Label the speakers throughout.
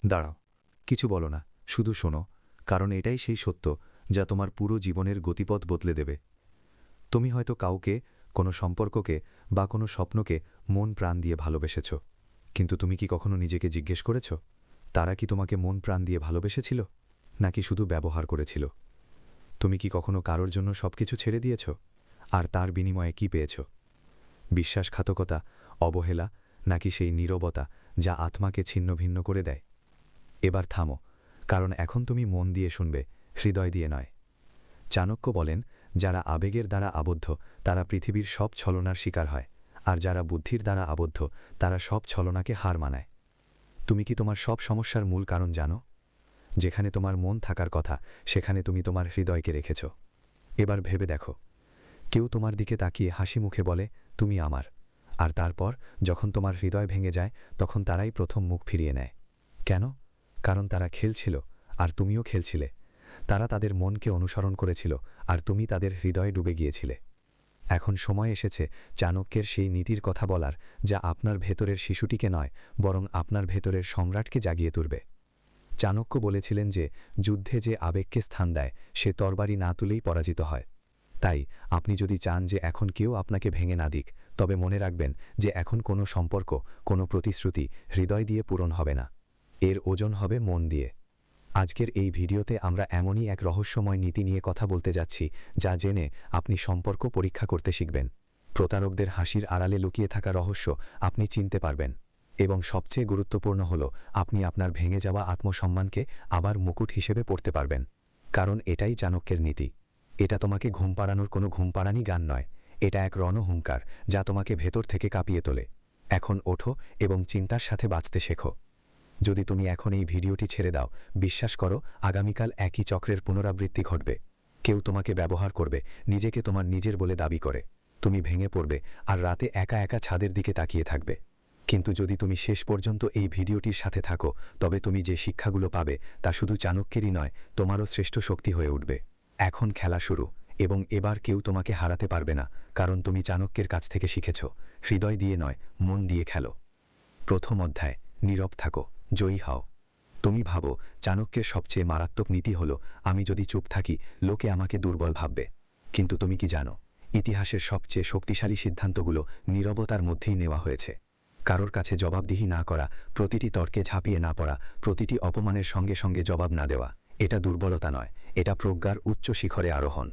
Speaker 1: দাঁড়াও, কিছু বলো না, শুধু শোনো, কারণ এটাই সেই সত্য যা তোমার পুরো জীবনের গতিপথ বদলে দেবে। তুমি হয়তো কাউকে, কোনো সম্পর্ককে বা কোনো স্বপ্নকে মন প্রাণ দিয়ে ভালোবেসেছ, কিন্তু তুমি কি কখনো নিজেকে জিজ্ঞেস করেছ, তারা কি তোমাকে মন প্রাণ দিয়ে ভালোবেসেছিল, নাকি শুধু ব্যবহার করেছিল? তুমি কি কখনো কারোর জন্য সবকিছু ছেড়ে দিয়েছ, আর তার বিনিময়ে কি পেয়েছ? বিশ্বাসঘাতকতা, অবহেলা, নাকি সেই নীরবতা যা আত্মাকে ছিন্নভিন্ন করে দেয়? এবার থামো, কারণ এখন তুমি মন দিয়ে শুনবে, হৃদয় দিয়ে নয়। চাণক্য বলেন, যারা আবেগের দ্বারা আবদ্ধ তারা পৃথিবীর সব ছলনার শিকার হয়, আর যারা বুদ্ধির দ্বারা আবদ্ধ তারা সব ছলনাকে হার মানায়। তুমি কি তোমার সব সমস্যার মূল কারণ জানো? যেখানে তোমার মন থাকার কথা সেখানে তুমি তোমার হৃদয়কে রেখেছ। এবার ভেবে দেখো, কেউ তোমার দিকে তাকিয়ে হাসি মুখে বলে, তুমি আমার, আর তারপর যখন তোমার হৃদয় ভেঙে যায় তখন তারাই প্রথম মুখ ফিরিয়ে নেয়। কেন? কারণ তারা খেলছিল, আর তুমিও খেলছিলে। তারা তাদের মনকে অনুসরণ করেছিল, আর তুমি তাদের হৃদয়ে ডুবে গিয়েছিলে। এখন সময় এসেছে চাণক্যের সেই নীতির কথা বলার, যা আপনার ভেতরের শিশুটিকে নয়, বরং আপনার ভেতরের সম্রাটকে জাগিয়ে তুলবে। চাণক্য বলেছিলেন যে যুদ্ধে যে আবেগকে স্থান দেয় সে তরবারি না তুলেই পরাজিত হয়। তাই আপনি যদি চান যে এখন কেউ আপনাকে ভেঙে না দিক, তবে মনে রাখবেন যে এখন কোনো সম্পর্ক, কোনো প্রতিশ্রুতি হৃদয় দিয়ে পূরণ হবে না। এর ওজন হবে মন দিয়ে। আজকের এই ভিডিওতে আমরা এমনই এক রহস্যময় নীতি নিয়ে কথা বলতে যাচ্ছি, যা জেনে আপনি সম্পর্ক পরীক্ষা করতে শিখবেন। প্রতারকদের হাসির আড়ালে লুকিয়ে থাকা রহস্য আপনি চিনতে পারবেন। এবং সবচেয়ে গুরুত্বপূর্ণ হল, আপনি আপনার ভেঙে যাওয়া আত্মসম্মানকে আবার মুকুট হিসেবে পড়তে পারবেন। কারণ এটাই চাণক্যের নীতি। এটা তোমাকে ঘুম পাড়ানোর কোনো ঘুমপাড়ানি গান নয়, এটা এক রণহুঙ্কার যা তোমাকে ভেতর থেকে কাঁপিয়ে তোলে। এখন ওঠো এবং চিন্তার সাথে বাঁচতে শেখো। যদি তুমি এখন এই ভিডিওটি ছেড়ে দাও, বিশ্বাস করো, আগামীকাল একই চক্রের পুনরাবৃত্তি ঘটবে। কেউ তোমাকে ব্যবহার করবে, নিজেকে তোমার নিজের বলে দাবি করে। তুমি ভেঙে পড়বে, আর রাতে একা একা ছাদের দিকে তাকিয়ে থাকবে। কিন্তু যদি তুমি শেষ পর্যন্ত এই ভিডিওটির সাথে থাকো, তবে তুমি যে শিক্ষাগুলো পাবে তা শুধু চাণক্যেরই নয়, তোমারও শ্রেষ্ঠ শক্তি হয়ে উঠবে। এখন খেলা শুরু, এবং এবার কেউ তোমাকে হারাতে পারবে না, কারণ তুমি চাণক্যের কাছ থেকে শিখেছ, হৃদয় দিয়ে নয়, মন দিয়ে খেলো। প্রথম অধ্যায়, নীরব থাকো, জয়ী হও। তুমি ভাবো চাণক্যের সবচেয়ে মারাত্মক নীতি হলো, আমি যদি চুপ থাকি লোকে আমাকে দুর্বল ভাববে। কিন্তু তুমি কি জানো, ইতিহাসের সবচেয়ে শক্তিশালী সিদ্ধান্তগুলো নীরবতার মধ্যেই নেওয়া হয়েছে। কারোর কাছে জবাবদিহি না করা, প্রতিটি তর্কে ঝাঁপিয়ে না পড়া, প্রতিটি অপমানের সঙ্গে সঙ্গে জবাব না দেওয়া, এটা দুর্বলতা নয়, এটা প্রজ্ঞার উচ্চ শিখরে আরোহণ।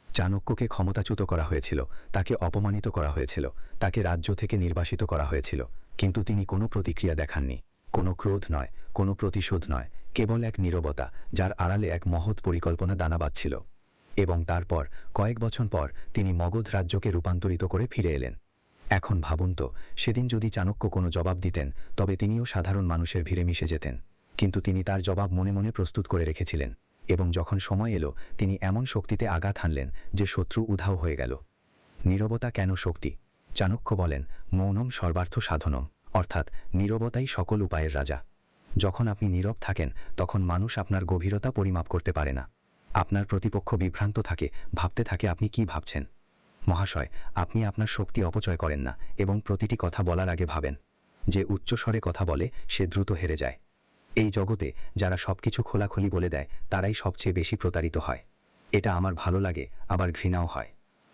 Speaker 1: চাণক্যকে ক্ষমতাচ্যুত করা হয়েছিল, তাকে অপমানিত করা হয়েছিল, তাকে রাজ্য থেকে নির্বাসিত করা হয়েছিল, কিন্তু তিনি কোনো প্রতিক্রিয়া দেখাননি। কোনো ক্রোধ নয়, কোনো প্রতিশোধ নয়, কেবল এক নীরবতা, যার আড়ালে এক মহৎ পরিকল্পনা দানা বাঁধছিল। এবং তারপর কয়েক বছর পর তিনি মগধ রাজ্যকে রূপান্তরিত করে ফিরে এলেন। এখন ভাবুন তো, সেদিন যদি চাণক্য কোনো জবাব দিতেন, তবে তিনিও সাধারণ মানুষের ভিড়ে মিশে যেতেন। কিন্তু তিনি তার জবাব মনে মনে প্রস্তুত করে রেখেছিলেন। এবং যখন সময় এলো, তিনি এমন শক্তিতে আঘাত হানলেন যে শত্রু উধাও হয়ে গেল। নীরবতা কেন শক্তি? চাণক্য বলেন, মৌনম সর্বার্থ সাধনম, অর্থাৎ নীরবতাই সকল উপায়ের রাজা। যখন আপনি নীরব থাকেন, তখন মানুষ আপনার গভীরতা পরিমাপ করতে পারে না। আপনার প্রতিপক্ষ বিভ্রান্ত থাকে, ভাবতে থাকে আপনি কি ভাবছেন। মহাশয়, আপনি আপনার শক্তি অপচয় করেন না, এবং প্রতিটি কথা বলার আগে ভাবেন। যে উচ্চস্বরে কথা বলে সে দ্রুত হেরে যায়। এই জগতে যারা সবকিছু খোলাখুলি বলে দেয় তারাই সবচেয়ে বেশি প্রতারিত হয়। এটা আমার ভালো লাগে, আবার ঘৃণাও হয়।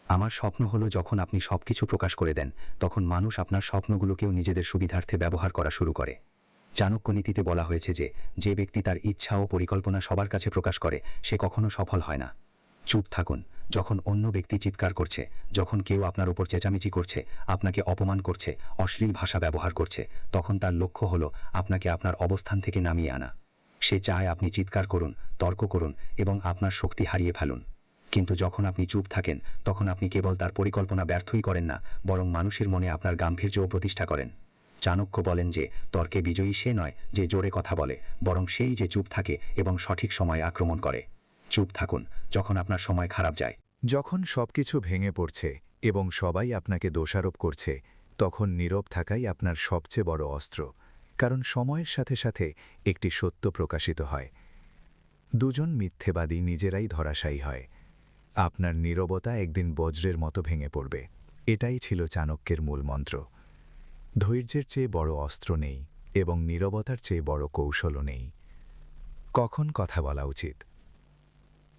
Speaker 1: আমার স্বপ্ন হলো যখন আপনি সবকিছু প্রকাশ করে দেন, তখন মানুষ আপনার স্বপ্নগুলোকেও নিজেদের সুবিধার্থে ব্যবহার করা শুরু করে। চাণক্য নীতিতে বলা হয়েছে যে যে ব্যক্তি তার ইচ্ছা ও পরিকল্পনা সবার কাছে প্রকাশ করে সে কখনো সফল হয় না। চুপ থাকুন, যখন অন্য ব্যক্তি চিৎকার করছে, যখন কেউ আপনার উপর চেঁচামেচি করছে, আপনাকে অপমান করছে, অশ্লীল ভাষা ব্যবহার করছে, তখন তার লক্ষ্য হলো আপনাকে আপনার অবস্থান থেকে নামিয়ে আনা। সে চায় আপনি চিৎকার করুন, তর্ক করুন এবং আপনার শক্তি হারিয়ে ফেলুন। কিন্তু যখন আপনি চুপ থাকেন, তখন আপনি কেবল তার পরিকল্পনা ব্যর্থই করেন না, বরং মানুষের মনে আপনার গাম্ভীর্যও প্রতিষ্ঠা করেন। চাণক্য বলেন যে তর্কে বিজয়ী সে নয় যে জোরে কথা বলে, বরং সেই যে চুপ থাকে এবং সঠিক সময়ে আক্রমণ করে। চুপ থাকুন যখন আপনার সময় খারাপ যায়।
Speaker 2: যখন সবকিছু ভেঙে পড়ছে এবং সবাই আপনাকে দোষারোপ করছে, তখন নীরব থাকাই আপনার সবচেয়ে বড় অস্ত্র। কারণ সময়ের সাথে সাথে একটি সত্য প্রকাশিত হয়। দুজন মিথ্যেবাদী নিজেরাই ধরাশায়ী হয়। আপনার নীরবতা একদিন বজ্রের মতো ভেঙে পড়বে। এটাই ছিল চাণক্যের মূল মন্ত্র। ধৈর্যের চেয়ে বড় অস্ত্র নেই, এবং নীরবতার চেয়ে বড় কৌশলও নেই। কখন কথা বলা উচিত?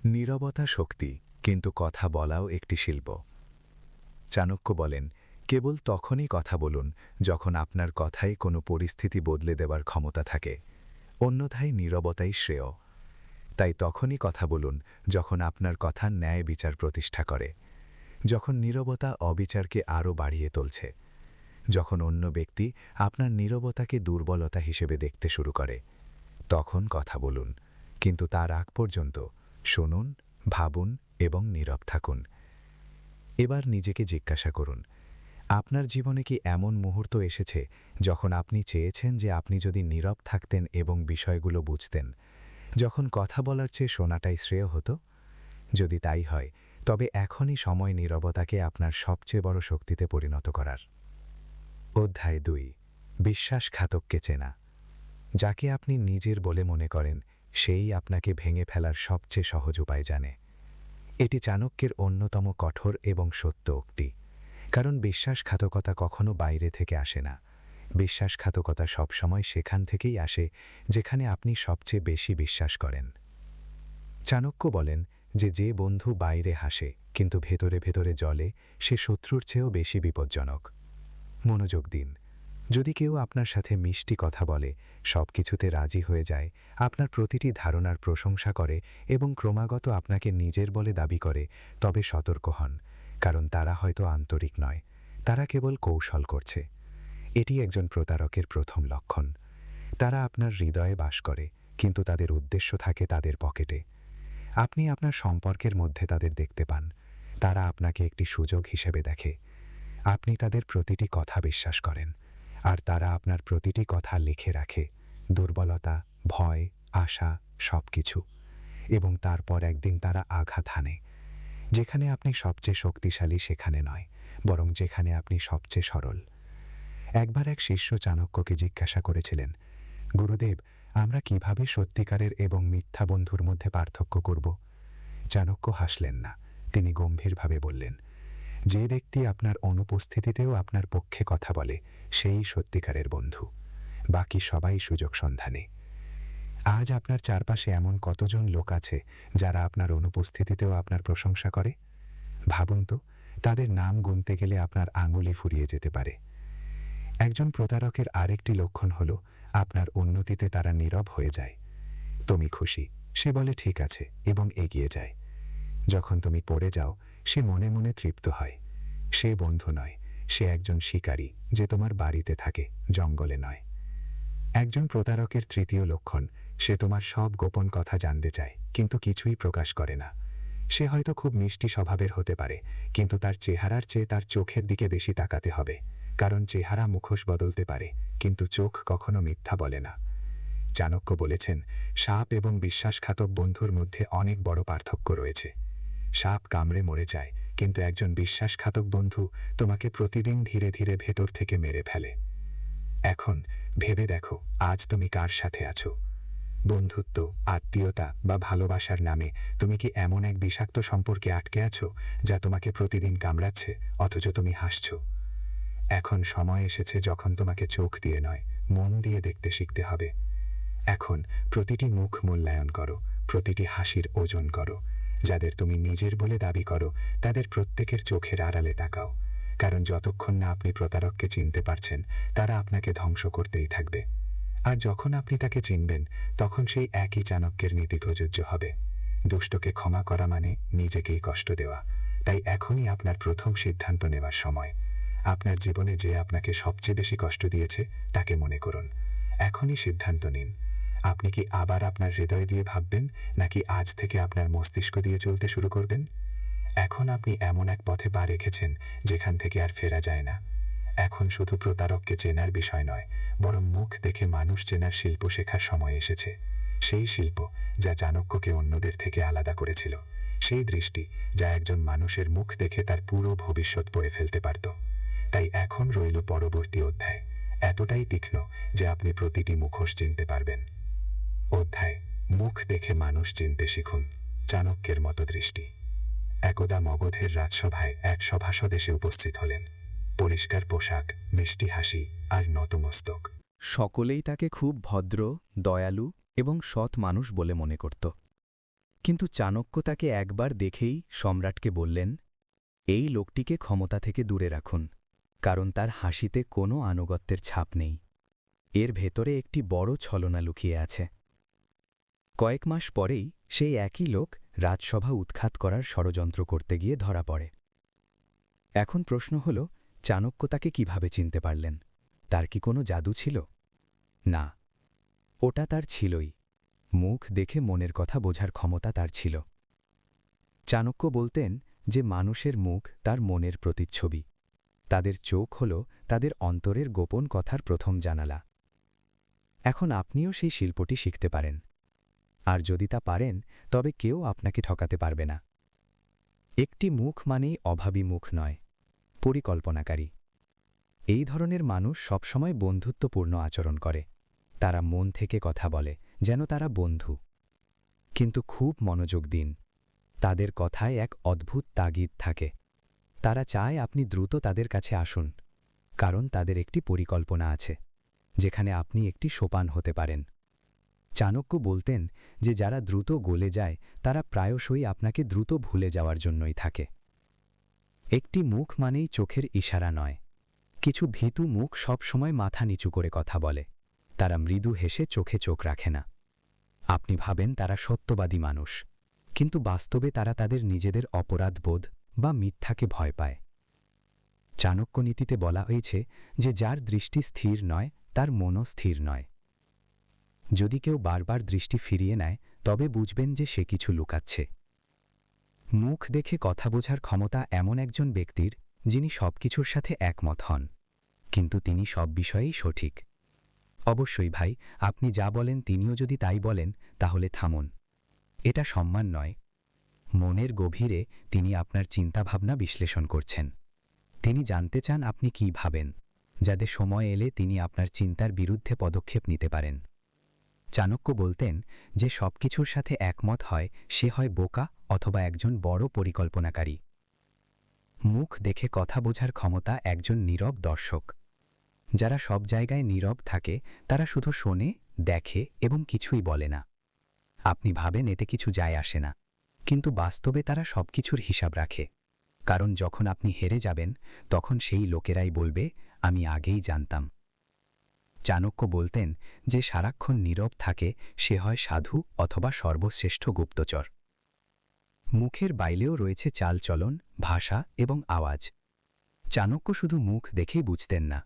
Speaker 2: নীরবতা শক্তি, কিন্তু কথা বলাও একটি শিল্প। চাণক্য বলেন, কেবল তখনই কথা বলুন যখন আপনার কথায় কোনো পরিস্থিতি বদলে দেওয়ার ক্ষমতা থাকে, অন্যথায় নীরবতাই শ্রেয়। তাই তখনই কথা বলুন যখন আপনার কথা ন্যায় বিচার প্রতিষ্ঠা করে, যখন নীরবতা অবিচারকে আরও বাড়িয়ে তুলছে, যখন অন্য ব্যক্তি আপনার নীরবতাকে দুর্বলতা হিসেবে দেখতে শুরু করে, তখন কথা বলুন। কিন্তু তার আগ পর্যন্ত শুনুন, ভাবুন এবং নীরব থাকুন। এবার নিজেকে জিজ্ঞাসা করুন, আপনার জীবনে কি এমন মুহূর্ত এসেছে যখন আপনি চেয়েছেন যে আপনি যদি নীরব থাকতেন এবং বিষয়গুলো বুঝতেন, যখন কথা বলার চেয়ে শোনাটাই শ্রেয় হতো? যদি তাই হয়, তবে এখনই সময় নীরবতাকে আপনার সবচেয়ে বড় শক্তিতে পরিণত করার। অধ্যায় 2, বিশ্বাসঘাতককে চেনা। যাকে আপনি নিজের বলে মনে করেন, সেই আপনাকে ভেঙে ফেলার সবচেয়ে সহজ উপায় জানে। এটি চাণক্যের অন্যতম কঠোর এবং সত্য উক্তি। কারণ বিশ্বাসঘাতকতা কখনো বাইরে থেকে আসে না। বিশ্বাসঘাতকতা সবসময় সেখান থেকেই আসে যেখানে আপনি সবচেয়ে বেশি বিশ্বাস করেন। চাণক্য বলেন যে বন্ধু বাইরে হাসে কিন্তু ভেতরে ভেতরে জ্বলে, সে শত্রুর চেয়েও বেশি বিপজ্জনক। মনোযোগ দিন। যদি কেউ আপনার সাথে মিষ্টি কথা বলে, সব কিছুতে রাজি হয়ে যায়, আপনার প্রতিটি ধারণার প্রশংসা করে এবং ক্রমাগত আপনাকে নিজের বলে দাবি করে, তবে সতর্ক হন, কারণ তারা হয়তো আন্তরিক নয়, তারা কেবল কৌশল করছে। এটি একজন প্রতারকের প্রথম লক্ষণ। তারা আপনার হৃদয়ে বাস করে, কিন্তু তাদের উদ্দেশ্য থাকে তাদের পকেটে। আপনি আপনার সম্পর্কের মধ্যে তাদের দেখতে পান। তারা আপনাকে একটি সুযোগ হিসেবে দেখে। আপনি তাদের প্রতিটি কথা বিশ্বাস করেন, আর তারা আপনার প্রতিটি কথা লিখে রাখে, দুর্বলতা, ভয়, আশা, সব কিছু। এবং তারপর একদিন তারা আঘাত হানে। যেখানে আপনি সবচেয়ে শক্তিশালী সেখানে নয়, বরং যেখানে আপনি সবচেয়ে সরল। একবার এক শিষ্য চাণক্যকে জিজ্ঞাসা করেছিলেন, গুরুদেব, আমরা কিভাবে সত্যিকারের এবং মিথ্যা বন্ধুর মধ্যে পার্থক্য করব? চাণক্য হাসলেন না। তিনি গম্ভীরভাবে বললেন, যে ব্যক্তি আপনার অনুপস্থিতিতেও আপনার পক্ষে কথা বলে, সেই সত্যিকারের বন্ধু। বাকি সবাই সুযোগ সন্ধানে। আজ আপনার চারপাশে এমন কতজন লোক আছে যারা আপনার অনুপস্থিতিতেও আপনার প্রশংসা করে? ভাবুন তো, তাদের নাম গুনতে গেলে আপনার আঙুলি ফুরিয়ে যেতে পারে। একজন প্রতারকের আরেকটি লক্ষণ হল, আপনার উন্নতিতে তারা নীরব হয়ে যায়। তুমি খুশি, সে বলে ঠিক আছে এবং এগিয়ে যায়। যখন তুমি পড়ে যাও, সে মনে মনে তৃপ্ত হয়। সে বন্ধু নয়, সে একজন শিকারী যে তোমার বাড়িতে থাকে, জঙ্গলে নয়। একজন প্রতারকের তৃতীয় লক্ষণ, সে তোমার সব গোপন কথা জানতে চায়, কিন্তু কিছুই প্রকাশ করে না। সে হয়তো খুব মিষ্টি স্বভাবের হতে পারে, কিন্তু তার চেহারার চেয়ে তার চোখের দিকে বেশি তাকাতে হবে, কারণ চেহারা মুখোশ বদলতে পারে, কিন্তু চোখ কখনো মিথ্যা বলে না। চাণক্য বলেছেন, সাপ এবং বিশ্বাসঘাতক বন্ধুর মধ্যে অনেক বড় পার্থক্য রয়েছে। সাপ কামড়ে মরে যায়, কিন্তু একজন বিশ্বাসঘাতক বন্ধু তোমাকে প্রতিদিন ধীরে ধীরে ভেতর থেকে মেরে ফেলে। এখন ভেবে দেখো, আজ তুমি কার সাথে আছো? বন্ধুত্ব, আত্মীয়তা বা ভালোবাসার নামে তুমি কি এমন এক বিষাক্ত সম্পর্কে আটকে আছো যা তোমাকে প্রতিদিন কামড়াচ্ছে, অথচ তুমি হাসছো? এখন সময় এসেছে যখন তোমাকে চোখ দিয়ে নয়, মন দিয়ে দেখতে শিখতে হবে। এখন প্রতিটি মুখ মূল্যায়ন করো, প্রতিটি হাসির ওজন করো। যাদের তুমি নিজের বলে দাবি করো, তাদের প্রত্যেকের চোখের আড়ালে তাকাও, কারণ যতক্ষণ না আপনি প্রতারককে চিনতে পারছেন, তারা আপনাকে ধ্বংস করতেই থাকবে। আর যখন আপনি তাকে চিনবেন, তখন সেই একই চাণক্যের নীতি প্রযোজ্য হবে। দুষ্টকে ক্ষমা করা মানে নিজেকেই কষ্ট দেওয়া। তাই এখনই আপনার প্রথম সিদ্ধান্ত নেওয়ার সময়। আপনার জীবনে যে আপনাকে সবচেয়ে বেশি কষ্ট দিয়েছে, তাকে মনে করুন। এখনই সিদ্ধান্ত নিন। আপনি কি আবার আপনার হৃদয় দিয়ে ভাববেন, নাকি আজ থেকে আপনার মস্তিষ্ক দিয়ে চলতে শুরু করবেন? এখন আপনি এমন এক পথে পা রেখেছেন যেখান থেকে আর ফেরা যায় না। এখন শুধু প্রতারককে চেনার বিষয় নয়, বরং মুখ দেখে মানুষ চেনার শিল্প শেখার সময় এসেছে। সেই শিল্প যা চাণক্যকে অন্যদের থেকে আলাদা করেছিল। সেই দৃষ্টি যা একজন মানুষের মুখ দেখে তার পুরো ভবিষ্যৎ পড়ে ফেলতে পারত। তাই এখন রইল পরবর্তী অধ্যায়, এতটাই তীক্ষ্ণ যে আপনি প্রতিটি মুখোশ চিনতে পারবেন। অধ্যায়, মুখ দেখে মানুষ চিনতে শিখুন। চাণক্যের মতো দৃষ্টি। একদা মগধের রাজসভায় এক সভাসদ এসে উপস্থিত হলেন। পরিষ্কার পোশাক, মিষ্টি হাসি আর নতমস্তক।
Speaker 3: সকলেই তাকে খুব ভদ্র, দয়ালু এবং সৎ মানুষ বলে মনে করত। কিন্তু চাণক্য তাকে একবার দেখেই সম্রাটকে বললেন, এই লোকটিকে ক্ষমতা থেকে দূরে রাখুন, কারণ তার হাসিতে কোনো আনুগত্যের ছাপ নেই। এর ভেতরে একটি বড় ছলনা লুকিয়ে আছে। কয়েক মাস পরেই সেই একই লোক রাজসভা উৎখাত করার ষড়যন্ত্র করতে গিয়ে ধরা পড়ে। এখন প্রশ্ন হল, চাণক্য তাকে কিভাবে চিনতে পারলেন? তার কি কোনো জাদু ছিল? না, ওটা তার ছিলই। মুখ দেখে মনের কথা বোঝার ক্ষমতা তার ছিল। চাণক্য বলতেন যে মানুষের মুখ তার মনের প্রতিচ্ছবি। তাদের চোখ হল তাদের অন্তরের গোপন কথার প্রথম জানালা। এখন আপনিও সেই শিল্পটি শিখতে পারেন। আর যদি তা পারেন, তবে কেউ আপনাকে ঠকাতে পারবে না। একটি মুখ মানেই অভাবী মুখ নয়, পরিকল্পনাকারী। এই ধরনের মানুষ সবসময় বন্ধুত্বপূর্ণ আচরণ করে। তারা মন থেকে কথা বলে, যেন তারা বন্ধু। কিন্তু খুব মনোযোগ দিন, তাদের কথায় এক অদ্ভুত তাগিদ থাকে। তারা চায় আপনি দ্রুত তাদের কাছে আসুন, কারণ তাদের একটি পরিকল্পনা আছে, যেখানে আপনি একটি সোপান হতে পারেন। চাণক্য বলতেন যে যারা দ্রুত গলে যায় তারা প্রায়শই আপনাকে দ্রুত ভুলে যাওয়ার জন্যই থাকে। একটি মুখ মানেই চোখের ইশারা নয়। কিছু ভীতু মুখ সব সময় মাথা নিচু করে কথা বলে। তারা মৃদু হেসে চোখে চোখ রাখে না। আপনি ভাবেন তারা সত্যবাদী মানুষ, কিন্তু বাস্তবে তারা তাদের নিজেদের অপরাধবোধ বা মিথ্যাকে ভয় পায়। চাণক্য নীতিতে বলা হয়েছে যে যার দৃষ্টি স্থির নয় তার মনও স্থির নয়। যদি কেউ বারবার দৃষ্টি ফিরিয়ে নেয়, তবে বুঝবেন যে সে কিছু লুকাচ্ছে। মুখ দেখে কথা বোঝার ক্ষমতা এমন একজন ব্যক্তির যিনি সবকিছুর সাথে একমত হন, কিন্তু তিনি সব বিষয়েই সঠিক। অবশ্যই ভাই, আপনি যা বলেন তিনিও যদি তাই বলেন, তাহলে থামুন। এটা সম্মান নয়। মনের গভীরে তিনি আপনার চিন্তাভাবনা বিশ্লেষণ করছেন। তিনি জানতে চান আপনি কি ভাবেন, যাতে সময় এলে তিনি আপনার চিন্তার বিরুদ্ধে পদক্ষেপ নিতে পারেন। চাণক্য বলতেন যে সবকিছুর সাথে একমত হয় সে হয় বোকা অথবা একজন বড় পরিকল্পনাকারী। মুখ দেখে কথা বোঝার ক্ষমতা একজন নীরব দর্শক। যারা সব জায়গায় নীরব থাকে তারা শুধু শোনে, দেখে এবং কিছুই বলে না। আপনি ভাবেন এতে কিছু যায় আসে না, কিন্তু বাস্তবে তারা সবকিছুর হিসাব রাখে। কারণ যখন আপনি হেরে যাবেন, তখন সেই লোকেরাই বলবে, আমি আগেই জানতাম। চাণক্য বলতেন যে সারাক্ষণ নীরব থাকে সে হয় সাধু অথবা সর্বশ্রেষ্ঠ গুপ্তচর। মুখের বাইরেও রয়েছে চালচলন, ভাষা এবং আওয়াজ। চাণক্য শুধু মুখ দেখেই বুঝতেন না।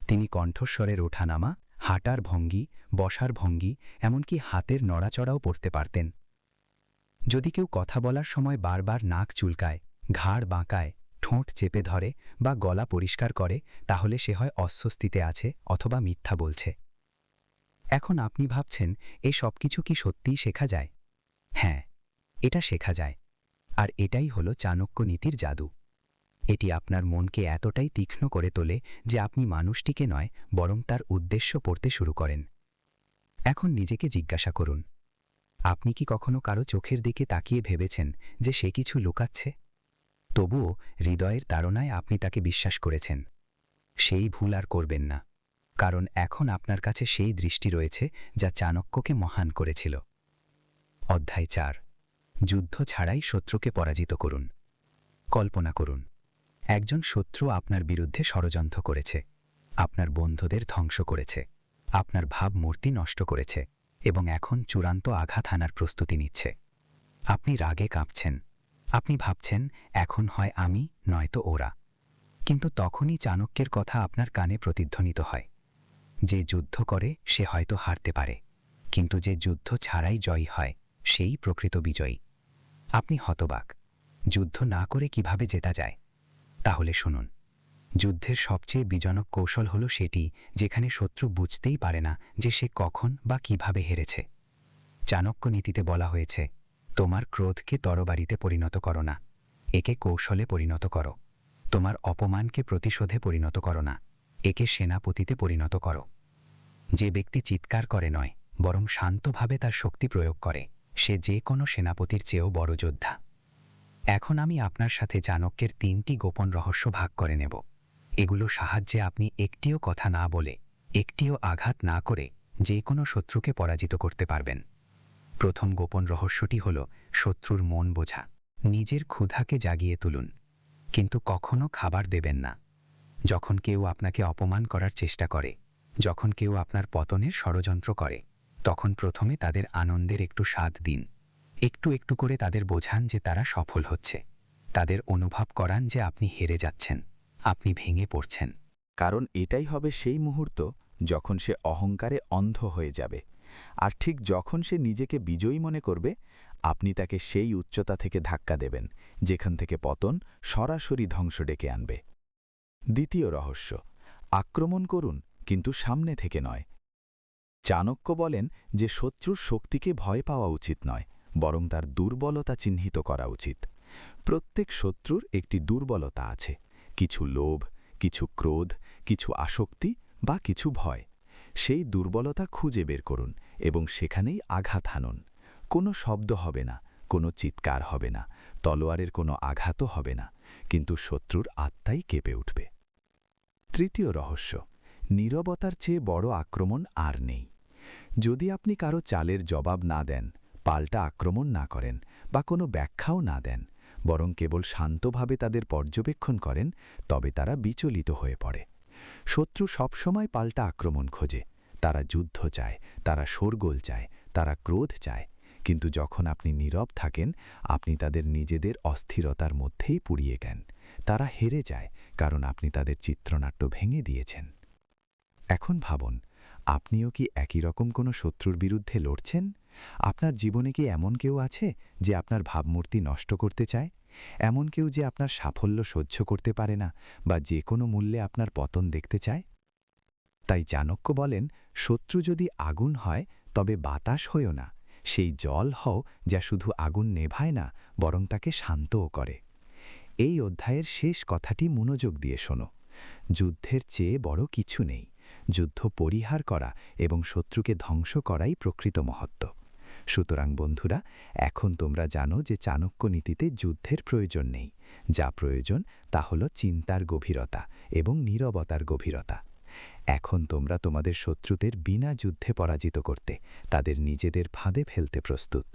Speaker 3: তিনি কণ্ঠস্বরের ওঠানামা, হাঁটার ভঙ্গি, বসার ভঙ্গি, এমনকি হাতের নড়াচড়াও পড়তে পারতেন। যদি কেউ কথা বলার সময় বারবার নাক চুলকায়, ঘাড় বাঁকায়, ঠোঁট চেপে ধরে বা গলা পরিষ্কার করে, তাহলে সে হয় অস্বস্তিতে আছে অথবা মিথ্যা বলছে। এখন আপনি ভাবছেন এই সব কিছু কি সত্যিই শেখা যায়? হ্যাঁ, এটা শেখা যায়। আর এটাই হলো চাণক্য নীতির জাদু। এটি আপনার মনকে এতটাই তীক্ষ্ণ করে তোলে যে আপনি মানুষটিকে নয়, বরং তার উদ্দেশ্য পড়তে শুরু করেন। এখন নিজেকে জিজ্ঞাসা করুন, আপনি কি কখনো কারো চোখের দিকে তাকিয়ে ভেবেছেন যে সে কিছু লুকাচ্ছে? তবুও হৃদয়ের তাড়নায় আপনি তাকে বিশ্বাস করেছেন। সেই ভুল আর করবেন না, কারণ এখন আপনার কাছে সেই দৃষ্টি রয়েছে যা চাণক্যকে মহান করেছিল। অধ্যায় 4, যুদ্ধ ছাড়াই শত্রুকে পরাজিত করুন। কল্পনা করুন, একজন শত্রু আপনার বিরুদ্ধে ষড়যন্ত্র করেছে, আপনার বন্ধুদের ধ্বংস করেছে, আপনার ভাবমূর্তি নষ্ট করেছে এবং এখন চূড়ান্ত আঘাত হানার প্রস্তুতি নিচ্ছে। আপনি রাগে কাঁপছেন। আপনি ভাবছেন এখন হয় আমি, নয়তো ওরা। কিন্তু তখনই চাণক্যের কথা আপনার কানে প্রতিধ্বনিত হয়। যে যুদ্ধ করে সে হয়তো হারতে পারে, কিন্তু যে যুদ্ধ ছাড়াই জয়ী হয় সেই প্রকৃত বিজয়ী। আপনি হতবাক, যুদ্ধ না করে কিভাবে জেতা যায়? তাহলে শুনুন, যুদ্ধের সবচেয়ে বিজনক কৌশল হলো সেটি যেখানে শত্রু বুঝতেই পারে না যে সে কখন বা কিভাবে হেরেছে। চাণক্য নীতিতে বলা হয়েছে, তোমার ক্রোধকে তরবারিতে পরিণত করো না, একে কৌশলে পরিণত করো। তোমার অপমানকে প্রতিশোধে পরিণত করো না, একে সেনাপতিতে পরিণত করো। যে ব্যক্তি চিৎকার করে নয়, বরং শান্তভাবে তার শক্তি প্রয়োগ করে, সে যে কোনো সেনাপতির চেয়েও বড় যোদ্ধা। এখন আমি আপনার সাথে চাণক্যের 3টি গোপন রহস্য ভাগ করে নেব। এগুলো সাহায্যে আপনি একটিও কথা না বলে
Speaker 4: একটিও আঘাত না করে যে কোনো শত্রুকে পরাজিত করতে পারবেন। প্রথম গোপন রহস্যটি হল শত্রুর মন বোঝা। নিজের ক্ষুধাকে জাগিয়ে তুলুন, কিন্তু কখনো খাবার দেবেন না। যখন কেউ আপনাকে অপমান করার চেষ্টা করে, যখন কেউ আপনার পতনের ষড়যন্ত্র করে, তখন প্রথমে তাদের আনন্দের একটু স্বাদ দিন। একটু একটু করে তাদের বোঝান যে তারা সফল হচ্ছে। তাদের অনুভব করান যে আপনি হেরে যাচ্ছেন, আপনি ভেঙে পড়ছেন।
Speaker 2: কারণ এটাই হবে সেই মুহূর্ত যখন সে অহংকারে অন্ধ হয়ে যাবে। আর ঠিক যখন সে নিজেকে বিজয়ী মনে করবে, আপনি তাকে সেই উচ্চতা থেকে ধাক্কা দেবেন যেখান থেকে পতন সরাসরি ধ্বংস ডেকে আনবে। দ্বিতীয় রহস্য, আক্রমণ করুন কিন্তু সামনে থেকে নয়। চাণক্য বলেন যে শত্রুর শক্তিকে ভয় পাওয়া উচিত নয়, বরং তার দুর্বলতা চিহ্নিত করা উচিত। প্রত্যেক শত্রুর একটি দুর্বলতা আছে, কিছু লোভ, কিছু ক্রোধ, কিছু আসক্তি বা কিছু ভয়। সেই দুর্বলতা খুঁজে বের করুন এবং সেখানেই আঘাত হানুন। কোনো শব্দ হবে না, কোনো চিৎকার হবে না, তলোয়ারের কোনো আঘাতও হবে না, কিন্তু শত্রুর আত্মাই কেঁপে উঠবে। তৃতীয় রহস্য, নীরবতার চেয়ে বড় আক্রমণ আর নেই। যদি আপনি কারো চালের জবাব না দেন, পাল্টা আক্রমণ না করেন বা কোনো ব্যাখ্যাও না দেন, বরং কেবল শান্তভাবে তাদের পর্যবেক্ষণ করেন, তবে তারা বিচলিত হয়ে পড়ে। শত্রু সবসময় পাল্টা আক্রমণ খোঁজে। তারা যুদ্ধ চায়, তারা শোরগোল চায়, তারা ক্রোধ চায়। কিন্তু যখন আপনি নীরব থাকেন, আপনি তাদের নিজেদের অস্থিরতার মধ্যেই পুড়িয়ে দেন। তারা হেরে যায় কারণ আপনি তাদের চিত্রনাট্য ভেঙে দিয়েছেন। এখন ভাবুন, আপনিও কি একই রকম কোনো শত্রুর বিরুদ্ধে লড়ছেন? আপনার জীবনে কি এমন কেউ আছে যে আপনার ভাবমূর্তি নষ্ট করতে চায়? এমন কেউ যে আপনার সাফল্য সহ্য করতে পারে না বা যে কোনো মূল্যে আপনার পতন দেখতে চায়? তাই চাণক্য বলেন, শত্রু যদি আগুন হয় তবে বাতাস হয়েও না, সেই জল হও যা শুধু আগুন নেভায় না, বরং তাকে শান্তও করে। এই অধ্যায়ের শেষ কথাটি মনোযোগ দিয়ে শোনো। যুদ্ধের চেয়ে বড় কিছু নেই। যুদ্ধ পরিহার করা এবং শত্রুকে ধ্বংস করাই প্রকৃত মহত্ব। সুতরাং বন্ধুরা, এখন তোমরা জানো যে চাণক্য নীতিতে যুদ্ধের প্রয়োজন নেই। যা প্রয়োজন তা হল চিন্তার গভীরতা এবং নীরবতার গভীরতা। এখন তোমরা তোমাদের শত্রুদের বিনা যুদ্ধে পরাজিত করতে, তাদের নিজেদের ফাঁদে ফেলতে প্রস্তুত।